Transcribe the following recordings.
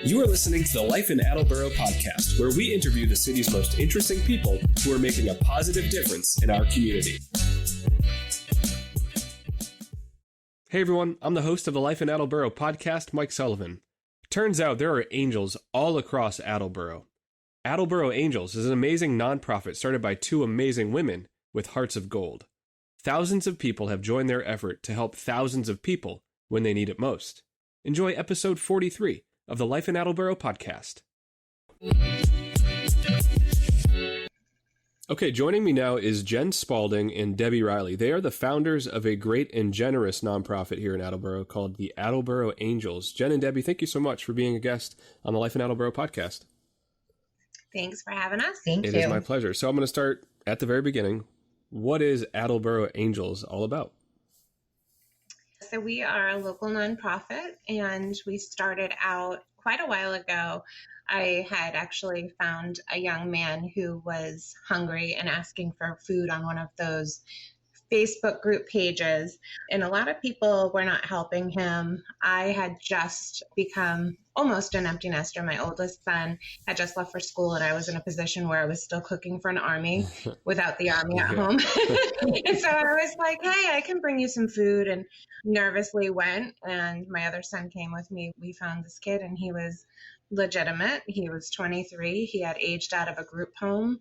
You are listening to the Life In Attleboro Podcast, where we interview the city's most interesting people who are making a positive difference in our community. Hey everyone, I'm the host of the Life In Attleboro Podcast, Mike Sullivan. Turns out there are angels all across Attleboro. Attleboro Angels is an amazing nonprofit started by two amazing women with hearts of gold. Thousands of people have joined their effort to help thousands of people when they need it most. Enjoy episode 43 of the Life in Attleboro podcast. Okay, joining me now is Jen Spalding and Debbie Riley. They are the founders of a great and generous nonprofit here in Attleboro called the Attleboro Angels. Jen and Debbie, thank you so much for being a guest on the Life in Attleboro podcast. Thanks for having us. Thank you. It is my pleasure. So I'm going to start at the very beginning. What is Attleboro Angels all about? So we are a local nonprofit, and we started out quite a while ago. I had actually found a young man who was hungry and asking for food on one of those Facebook group pages, and a lot of people were not helping him. I had just become almost an empty nester. My oldest son had just left for school, and I was in a position where I was still cooking for an army without the army at home. And so I was like, hey, I can bring you some food, and nervously went. And my other son came with me. We found this kid, and he was legitimate. He was 23. He had aged out of a group home,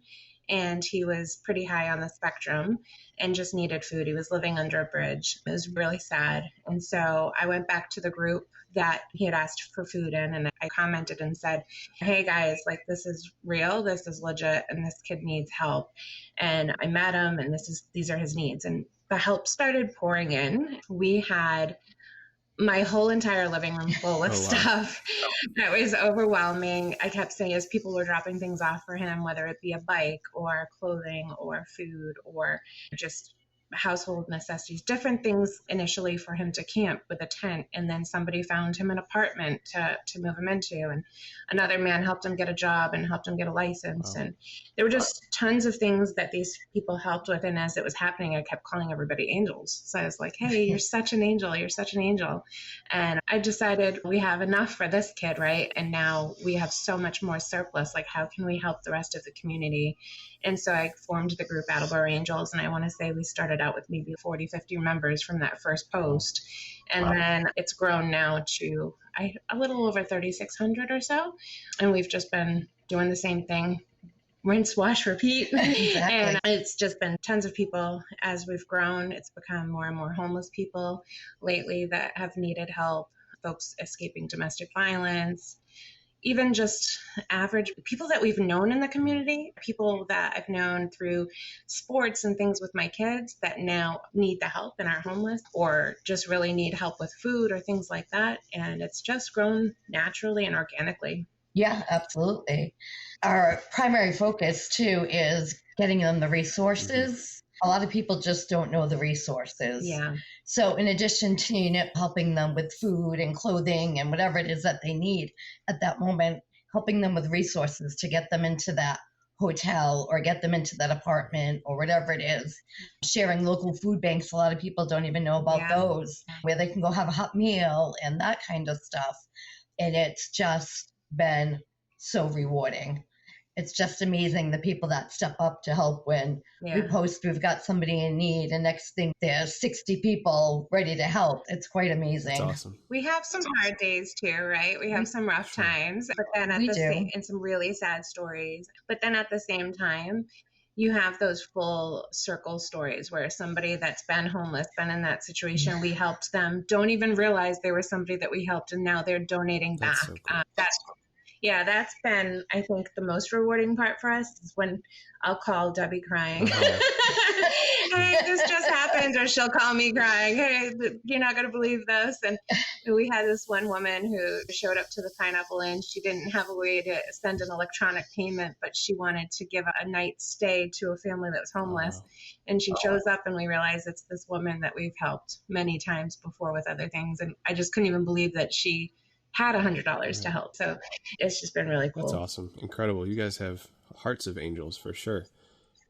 and he was pretty high on the spectrum and just needed food. He was living under a bridge. It was really sad. And so I went back to the group that he had asked for food in, and I commented and said, hey guys, like, this is real, this is legit, and this kid needs help. And I met him, and these are his needs. And the help started pouring in. We had my whole entire living room full of stuff. That was overwhelming. I kept saying, as people were dropping things off for him, whether it be a bike or clothing or food or just household necessities, different things initially for him to camp with a tent. And then somebody found him an apartment to move him into. And another man helped him get a job and helped him get a license. Wow. And there were just tons of things that these people helped with. And as it was happening, I kept calling everybody angels. So I was like, hey, you're such an angel. You're such an angel. And I decided we have enough for this kid, right? And now we have so much more surplus. Like, how can we help the rest of the community? And so I formed the group Attleboro Angels, and I want to say we started out with maybe 40, 50 members from that first post. And then it's grown now to a little over 3,600 or so. And we've just been doing the same thing, rinse, wash, repeat. Exactly. And it's just been tons of people as we've grown. It's become more and more homeless people lately that have needed help, folks escaping domestic violence, even just average people that we've known in the community, people that I've known through sports and things with my kids that now need the help and are homeless or just really need help with food or things like that. And it's just grown naturally and organically. Yeah, absolutely. Our primary focus too is getting them the resources. A lot of people just don't know the resources. Yeah. So in addition to helping them with food and clothing and whatever it is that they need at that moment, helping them with resources to get them into that hotel or get them into that apartment or whatever it is. Sharing local food banks, a lot of people don't even know about those, where they can go have a hot meal and that kind of stuff. And it's just been so rewarding. It's just amazing the people that step up to help when we post we've got somebody in need, and next thing there's 60 people ready to help. It's quite amazing. That's awesome. We have some hard days too, right? We have some rough times, but then and some really sad stories. But then at the same time, you have those full circle stories where somebody that's been homeless, been in that situation, we helped them, don't even realize they were somebody that we helped, and now they're donating back. So cool. That's been, I think, the most rewarding part for us is when I'll call Debbie crying. Hey, this just happened. Or she'll call me crying. Hey, you're not going to believe this. And we had this one woman who showed up to the Pineapple Inn. She didn't have a way to send an electronic payment, but she wanted to give a night's stay to a family that was homeless. And she shows up, and we realize it's this woman that we've helped many times before with other things. And I just couldn't even believe that she had $100 to help. So it's just been really cool. That's awesome. Incredible. You guys have hearts of angels for sure.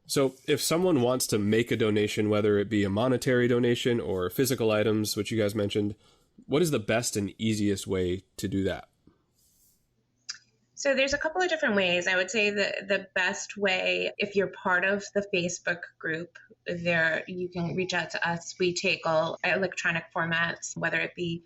So if someone wants to make a donation, whether it be a monetary donation or physical items, which you guys mentioned, what is the best and easiest way to do that? So there's a couple of different ways. I would say the best way, if you're part of the Facebook group, there you can reach out to us. We take all electronic formats, whether it be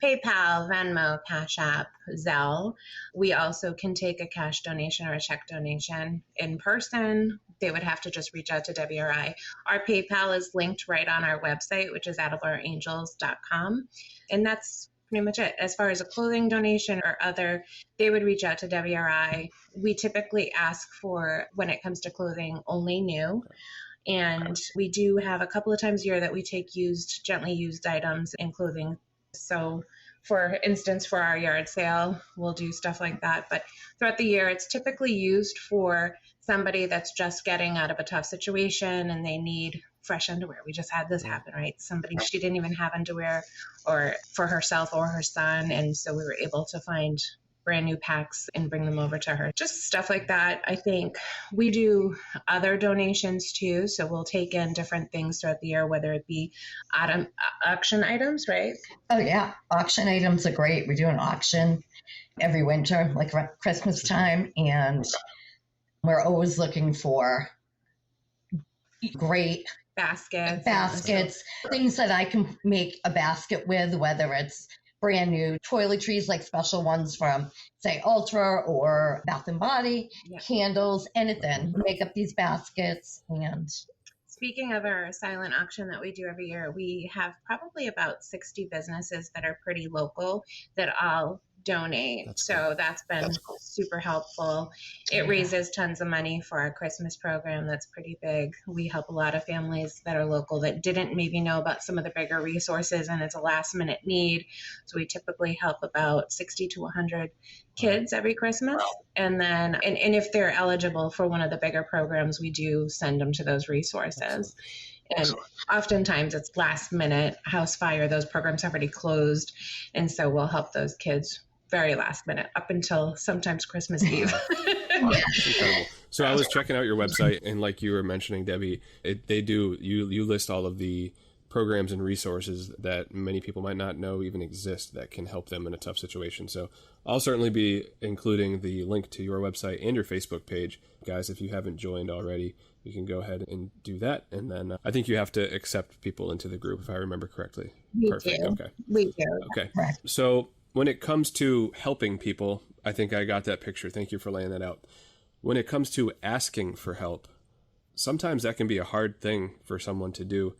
PayPal, Venmo, Cash App, Zelle. We also can take a cash donation or a check donation in person. They would have to just reach out to Debbie or I. Our PayPal is linked right on our website, which is attleboroangels.com. And that's pretty much it. As far as a clothing donation or other, they would reach out to Debbie or I. We typically ask for, when it comes to clothing, only new. And we do have a couple of times a year that we take gently used items in clothing. So for instance, for our yard sale, we'll do stuff like that. But throughout the year, it's typically used for somebody that's just getting out of a tough situation and they need fresh underwear. We just had this happen, right? She didn't even have underwear or for herself or her son. And so we were able to find brand new packs and bring them over to her. Just stuff like that. I think we do other donations too. So we'll take in different things throughout the year, whether it be auction items, right? Oh yeah. Auction items are great. We do an auction every winter, like around Christmas time. And we're always looking for great baskets, things that I can make a basket with, whether it's brand new toiletries, like special ones from, say, Ultra or Bath and Body, candles, anything. Make up these baskets. And speaking of our silent auction that we do every year, we have probably about 60 businesses that are pretty local that all donate. That's been super helpful. It raises tons of money for our Christmas program. That's pretty big. We help a lot of families that are local that didn't maybe know about some of the bigger resources, and it's a last minute need. So we typically help about 60 to 100 kids every Christmas. And then, and if they're eligible for one of the bigger programs, we do send them to those resources. And oftentimes it's last minute house fire. Those programs have already closed. And so we'll help those kids very last minute up until sometimes Christmas Eve. That's incredible. So I was checking out your website, and like you were mentioning, Debbie, you list all of the programs and resources that many people might not know even exist that can help them in a tough situation. So I'll certainly be including the link to your website and your Facebook page. Guys, if you haven't joined already, you can go ahead and do that. And then I think you have to accept people into the group, if I remember correctly. Perfect. Okay. We do. Okay. So when it comes to helping people, I think I got that picture. Thank you for laying that out. When it comes to asking for help, sometimes that can be a hard thing for someone to do.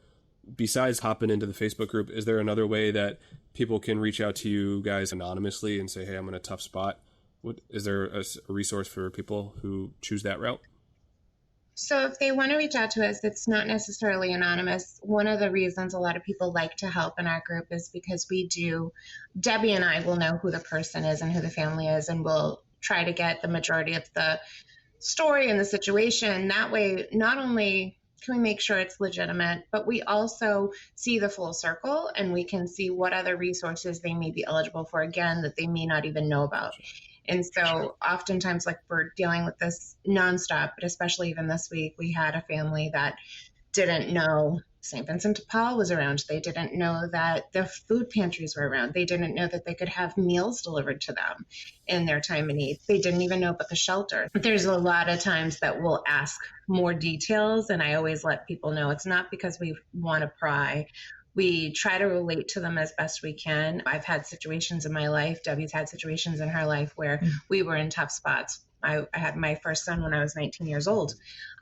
Besides hopping into the Facebook group, is there another way that people can reach out to you guys anonymously and say, hey, I'm in a tough spot? Is there a resource for people who choose that route? So if they want to reach out to us, it's not necessarily anonymous. One of the reasons a lot of people like to help in our group is because Debbie and I will know who the person is and who the family is, and we'll try to get the majority of the story and the situation. That way, not only can we make sure it's legitimate, but we also see the full circle, and we can see what other resources they may be eligible for, again, that they may not even know about. And so oftentimes, like, we're dealing with this nonstop, but especially even this week, we had a family that didn't know St. Vincent de Paul was around. They didn't know that the food pantries were around. They didn't know that they could have meals delivered to them in their time of need. They didn't even know about the shelter. There's a lot of times that we'll ask more details, and I always let people know it's not because we want to pry. We try to relate to them as best we can. I've had situations in my life, Debbie's had situations in her life where we were in tough spots. I had my first son when I was 19 years old.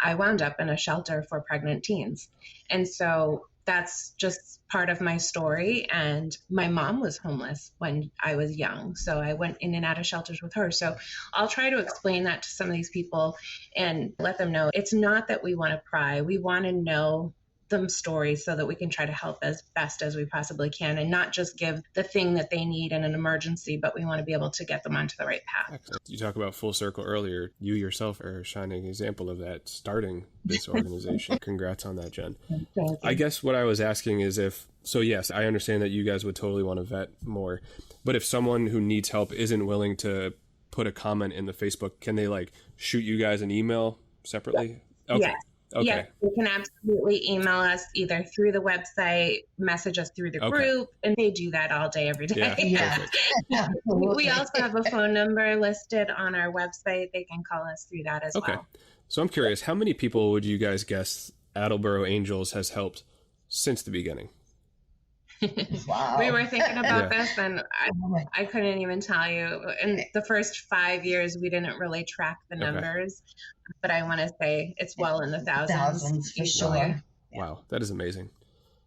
I wound up in a shelter for pregnant teens. And so that's just part of my story. And my mom was homeless when I was young. So I went in and out of shelters with her. So I'll try to explain that to some of these people and let them know it's not that we want to pry. We want to know them stories so that we can try to help as best as we possibly can, and not just give the thing that they need in an emergency, but we want to be able to get them onto the right path. Excellent. You talk about full circle earlier. You yourself are a shining example of that, starting this organization. Congrats on that, Jen. I guess what I was asking is yes, I understand that you guys would totally want to vet more, but if someone who needs help isn't willing to put a comment in the Facebook, can they shoot you guys an email separately? Okay. Yes. Okay. Yeah, you can absolutely email us either through the website, message us through the group, and they do that all day, every day. Yeah. We also have a phone number listed on our website. They can call us through that as well. So I'm curious, how many people would you guys guess Attleboro Angels has helped since the beginning? Wow. We were thinking about this, and I couldn't even tell you. In the first 5 years, we didn't really track the numbers, but I want to say it's well in the thousands for sure. Wow, that is amazing.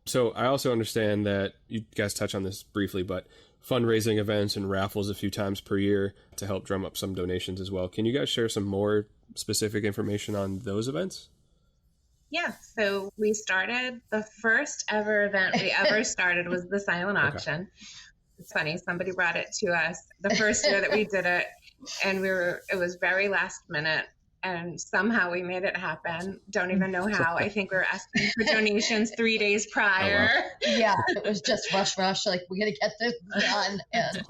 So I also understand that you guys touch on this briefly, but fundraising events and raffles a few times per year to help drum up some donations as well. Can you guys share some more specific information on those events? Yeah, so we started, the first ever event we ever started was the silent auction. It's funny, somebody brought it to us the first year that we did it, and it was very last minute, and somehow we made it happen. Don't even know how. I think we were asking for donations 3 days prior. Oh, wow. Yeah, it was just rush, like, we got to get this done, and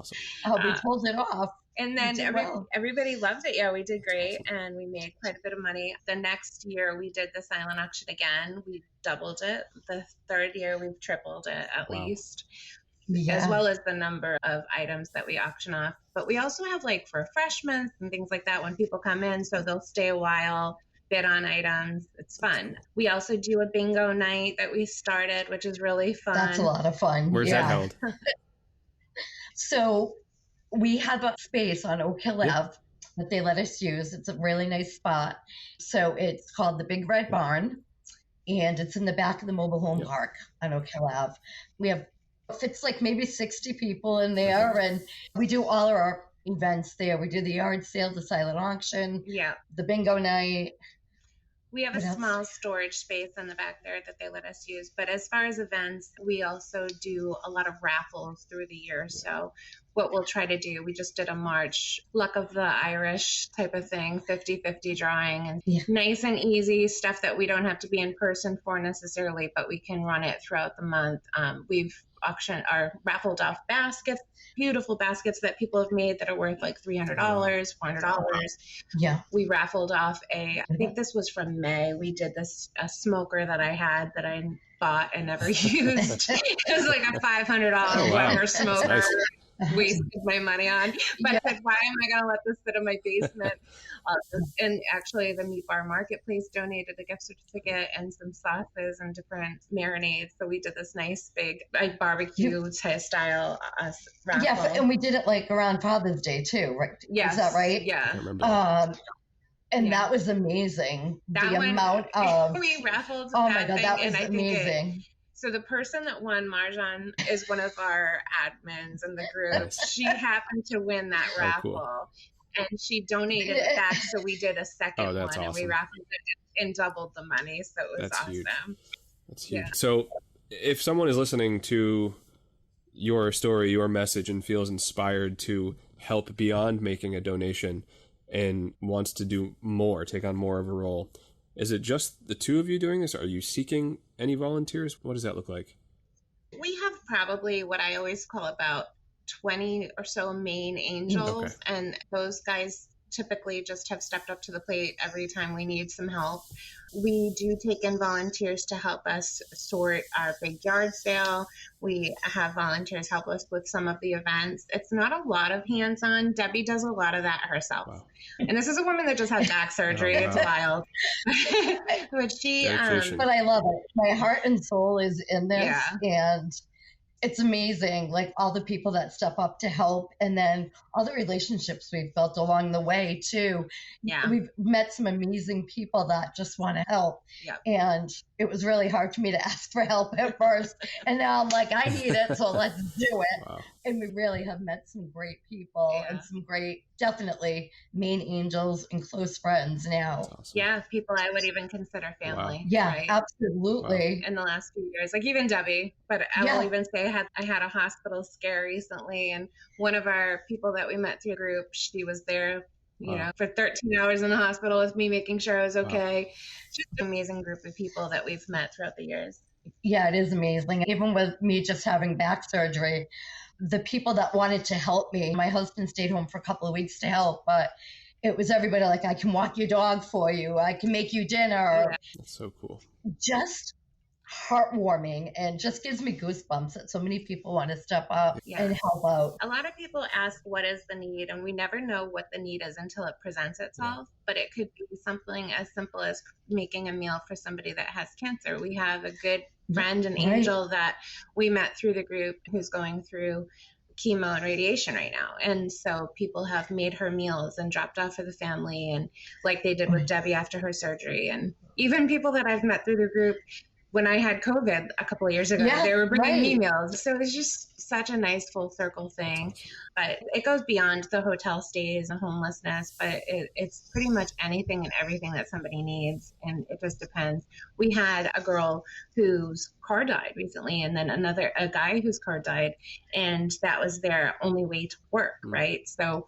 we pulled it off. And then everybody loved it. Yeah, we did great, and we made quite a bit of money. The next year, we did the silent auction again. We doubled it. The third year, we've tripled it at least, as well as the number of items that we auction off. But we also have like for refreshments and things like that when people come in, so they'll stay a while, bid on items. It's fun. We also do a bingo night that we started, which is really fun. That's a lot of fun. Where's that held? So we have a space on Oak Hill Ave that they let us use. It's a really nice spot. So it's called the Big Red Barn, and it's in the back of the mobile home park on Oak Hill Ave. We have, it's like maybe 60 people in there, and we do all of our events there. We do the yard sale, the silent auction, the bingo night. We have a small storage space in the back there that they let us use. But as far as events, we also do a lot of raffles through the year. So what we'll try to do, we just did a March Luck of the Irish type of thing, 50-50 drawing, and nice and easy stuff that we don't have to be in person for necessarily, but we can run it throughout the month. We've raffled off baskets, beautiful baskets that people have made that are worth like $300, $400. Yeah. We raffled off I think this was from May. We did a smoker that I had that I bought and never used. It was like a $500 rubber smoker. Nice. Wasted my money on, but I said, why am I going to let this sit in my basement? And actually the Meat Bar Marketplace donated a gift certificate and some sauces and different marinades. So we did this nice big like barbecue style raffle. Yeah, and we did it like around Father's Day too, right? Yes. Is that right? Yeah. I remember that. And that was amazing. The amount of we raffled. Oh my God, that was amazing. So the person that won, Marjan, is one of our admins in the group. Nice. She happened to win that raffle. Cool. And she donated it back, so we did a second one, awesome. And we raffled it and doubled the money, so it was awesome. Huge. That's huge. Yeah. So if someone is listening to your story, your message, and feels inspired to help beyond making a donation and wants to do more, take on more of a role, is it just the two of you doing this? Are you seeking any volunteers? What does that look like? We have probably what I always call about 20 or so main angels, and those guys typically just have stepped up to the plate every time we need some help. We do take in volunteers to help us sort our big yard sale. We have volunteers help us with some of the events. It's not a lot of hands-on. Debbie does a lot of that herself. Wow. And this is a woman that just had back surgery. It's wild. But but I love it. My heart and soul is in this, and it's amazing, like all the people that step up to help, and then all the relationships we've built along the way too. Yeah. We've met some amazing people that just want to help. Yep. And it was really hard for me to ask for help at first. And now I'm like, I need it, so let's do it. Wow. And we really have met some great people and some great, definitely main angels and close friends now. Awesome. Yeah, people I would even consider family. Wow. Yeah, right? Absolutely. Wow. In the last few years, like even Debbie, but I will even say I had a hospital scare recently, and one of our people that we met through a group, she was there, you know, for 13 hours in the hospital with me, making sure I was okay. Wow. Just an amazing group of people that we've met throughout the years. Yeah, it is amazing. Even with me just having back surgery, the people that wanted to help me, my husband stayed home for a couple of weeks to help, but it was everybody like, I can walk your dog for you. I can make you dinner. Yeah. That's so cool. Just heartwarming, and just gives me goosebumps that so many people want to step up and help out. A lot of people ask what is the need, and we never know what the need is until it presents itself. But it could be something as simple as making a meal for somebody that has cancer. We have a good friend, an angel that we met through the group, who's going through chemo and radiation right now. And so people have made her meals and dropped off for the family, and like they did with Debbie after her surgery. And even people that I've met through the group, when I had COVID a couple of years ago, they were bringing me meals. So it's just such a nice full circle thing. But it goes beyond the hotel stays and homelessness, but it's pretty much anything and everything that somebody needs. And it just depends. We had a girl whose car died recently, and then a guy whose car died, and that was their only way to work, right? So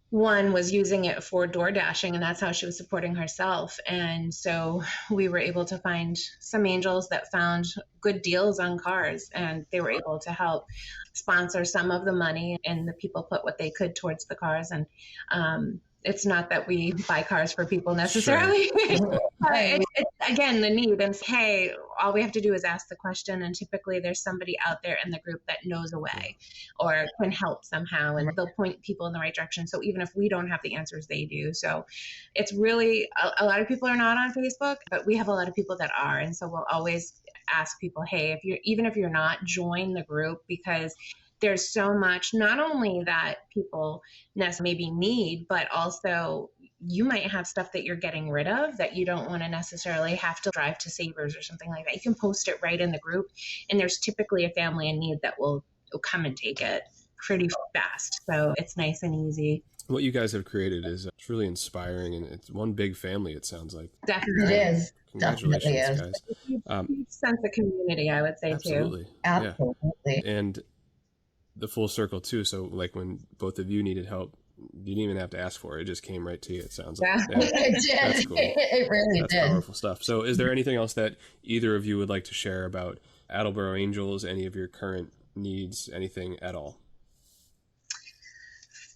one was using it for door dashing, and that's how she was supporting herself. And so we were able to find some angels that found good deals on cars, and they were able to help sponsor some of the money, and the people put what they could towards the cars. And it's not that we buy cars for people necessarily. Sure. But it's again, the need. And hey, all we have to do is ask the question, and typically there's somebody out there in the group that knows a way or can help somehow, and they'll point people in the right direction. So even if we don't have the answers, they do. So it's really, a lot of people are not on Facebook, but we have a lot of people that are. And so we'll always ask people, hey, even if you're not, join the group, because there's so much, not only that people maybe need, but also you might have stuff that you're getting rid of that you don't want to necessarily have to drive to Savers or something like that. You can post it right in the group, and there's typically a family in need that will come and take it pretty fast. So it's nice and easy. What you guys have created is it's really inspiring, and it's one big family, it sounds like. Definitely. It is. Congratulations, Definitely guys. It's a huge sense of community, I would say, Absolutely. too. Absolutely. Yeah. And the full circle, too. So, like, when both of you needed help, you didn't even have to ask for it. It just came right to you, it sounds like. Yeah. It did. That's cool. It really That's did. powerful stuff. So is there anything else that either of you would like to share about Attleboro Angels, any of your current needs, anything at all?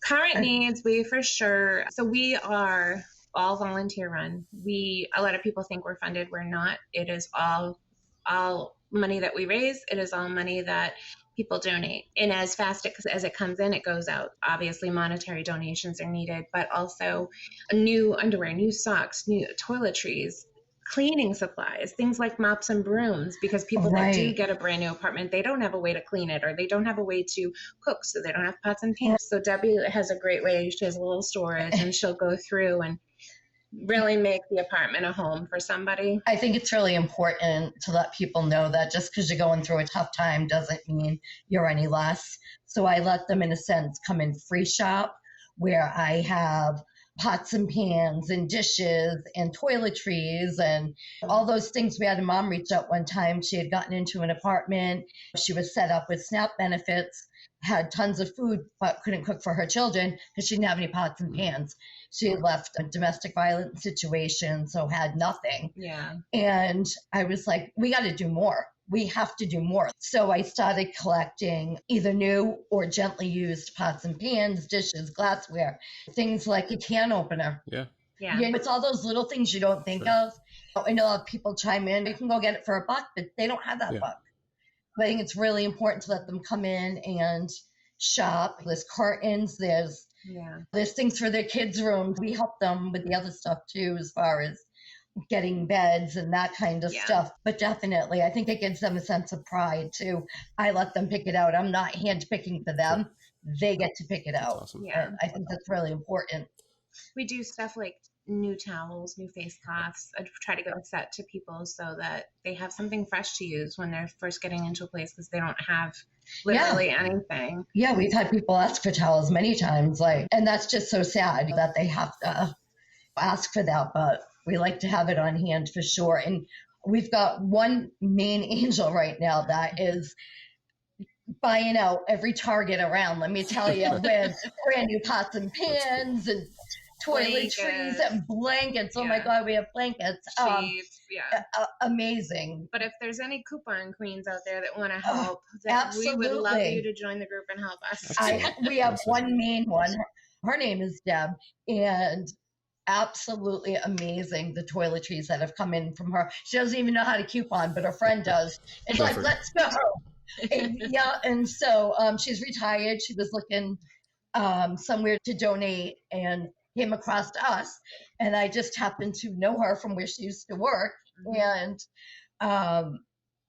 Current needs, we for sure. So we are all volunteer run. A lot of people think we're funded. We're not. It is all money that we raise. It is all money that people donate. And as fast as it comes in, it goes out. Obviously, monetary donations are needed, but also new underwear, new socks, new toiletries, cleaning supplies, things like mops and brooms, because people that do get a brand new apartment, they don't have a way to clean it, or they don't have a way to cook, so they don't have pots and pans. So Debbie has a great way. She has a little storage, and she'll go through and really make the apartment a home for somebody. I think it's really important to let people know that just because you're going through a tough time doesn't mean you're any less. So I let them, in a sense, come in free shop, where I have pots and pans and dishes and toiletries and all those things. We had a mom reach out one time. She had gotten into an apartment. She was set up with SNAP benefits, had tons of food, but couldn't cook for her children because she didn't have any pots and pans. She had left a domestic violence situation, so had nothing. Yeah. And I was like, we got to do more. We have to do more. So I started collecting either new or gently used pots and pans, dishes, glassware, things like a can opener. Yeah. Yeah. It's all those little things you don't think of. I know a lot of people chime in. You can go get it for $1, but they don't have that buck. But I think it's really important to let them come in and shop. There's curtains, there's things for their kids' rooms. We help them with the other stuff too, as far as getting beds and that kind of stuff. But definitely, I think it gives them a sense of pride too. I let them pick it out. I'm not hand picking for them. They get to pick it out. That's awesome. Yeah. And I think that's really important. We do stuff like new towels, new face cloths. I try to give a set to people so that they have something fresh to use when they're first getting into a place, because they don't have literally anything. Yeah, we've had people ask for towels many times, and that's just so sad that they have to ask for that, but we like to have it on hand for sure. And we've got one main angel right now that is buying out every Target around, let me tell you, with brand new pots and pans and toiletries and blankets. Oh my God, we have blankets. Sheets, amazing. But if there's any coupon queens out there that want to help, absolutely, we would love you to join the group and help us. We have one main one. Her name is Deb, and absolutely amazing, the toiletries that have come in from her. She doesn't even know how to coupon, but her friend does. It's like, let's go. And so she's retired. She was looking somewhere to donate and came across us. And I just happened to know her from where she used to work. And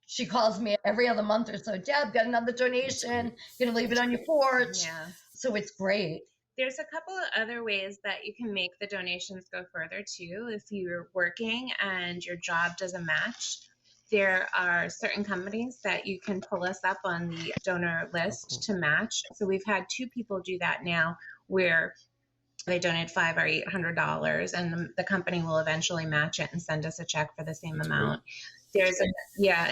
she calls me every other month or so. Deb, got another donation. Gonna leave it on your porch. Yeah. So it's great. There's a couple of other ways that you can make the donations go further too. If you're working and your job doesn't match, there are certain companies that you can pull us up on the donor list to match. So we've had 2 people do that now, where they donate $500 or $800, and the company will eventually match it and send us a check for the same amount. There's an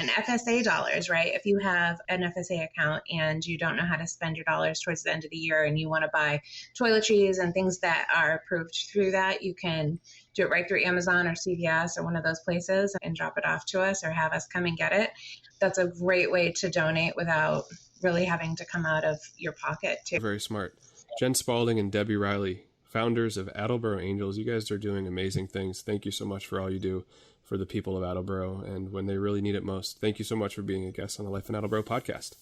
FSA dollars, right? If you have an FSA account and you don't know how to spend your dollars towards the end of the year and you want to buy toiletries and things that are approved through that, you can do it right through Amazon or CVS or one of those places and drop it off to us or have us come and get it. That's a great way to donate without really having to come out of your pocket too. Very smart. Jen Spalding and Debbie Riley, founders of Attleboro Angels. You guys are doing amazing things. Thank you so much for all you do for the people of Attleboro and when they really need it most. Thank you so much for being a guest on the Life in Attleboro podcast.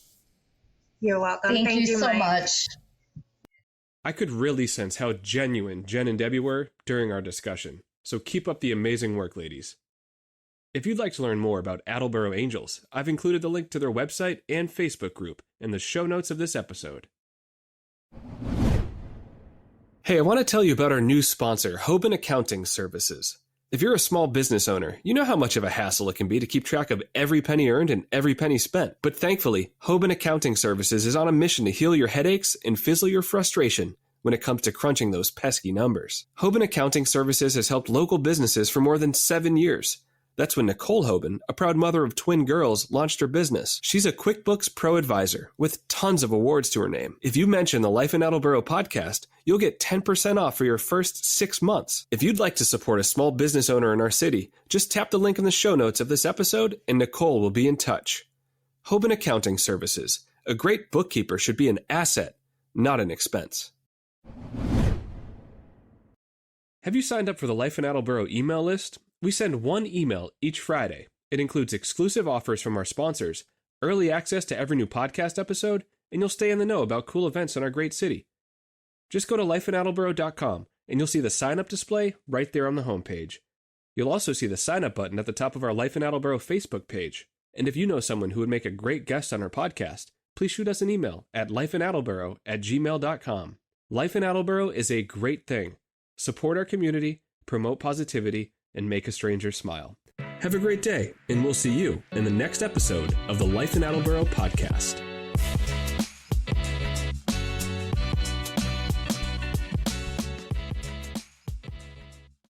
You're welcome. Thank you so much. I could really sense how genuine Jen and Debbie were during our discussion. So keep up the amazing work, ladies. If you'd like to learn more about Attleboro Angels, I've included the link to their website and Facebook group in the show notes of this episode. Hey, I want to tell you about our new sponsor, Hoban Accounting Services. If you're a small business owner, you know how much of a hassle it can be to keep track of every penny earned and every penny spent. But thankfully, Hoban Accounting Services is on a mission to heal your headaches and fizzle your frustration when it comes to crunching those pesky numbers. Hoban Accounting Services has helped local businesses for more than 7 years. That's when Nicole Hoban, a proud mother of twin girls, launched her business. She's a QuickBooks Pro Advisor with tons of awards to her name. If you mention the Life in Attleboro podcast, you'll get 10% off for your first 6 months. If you'd like to support a small business owner in our city, just tap the link in the show notes of this episode and Nicole will be in touch. Hoban Accounting Services. A great bookkeeper should be an asset, not an expense. Have you signed up for the Life in Attleboro email list? We send 1 email each Friday. It includes exclusive offers from our sponsors, early access to every new podcast episode, and you'll stay in the know about cool events in our great city. Just go to lifeinattleboro.com and you'll see the sign-up display right there on the homepage. You'll also see the sign-up button at the top of our Life in Attleboro Facebook page. And if you know someone who would make a great guest on our podcast, please shoot us an email at lifeinattleboro@gmail.com. Life in Attleboro is a great thing. Support our community, promote positivity, and make a stranger smile. Have a great day, and we'll see you in the next episode of the Life in Attleboro podcast.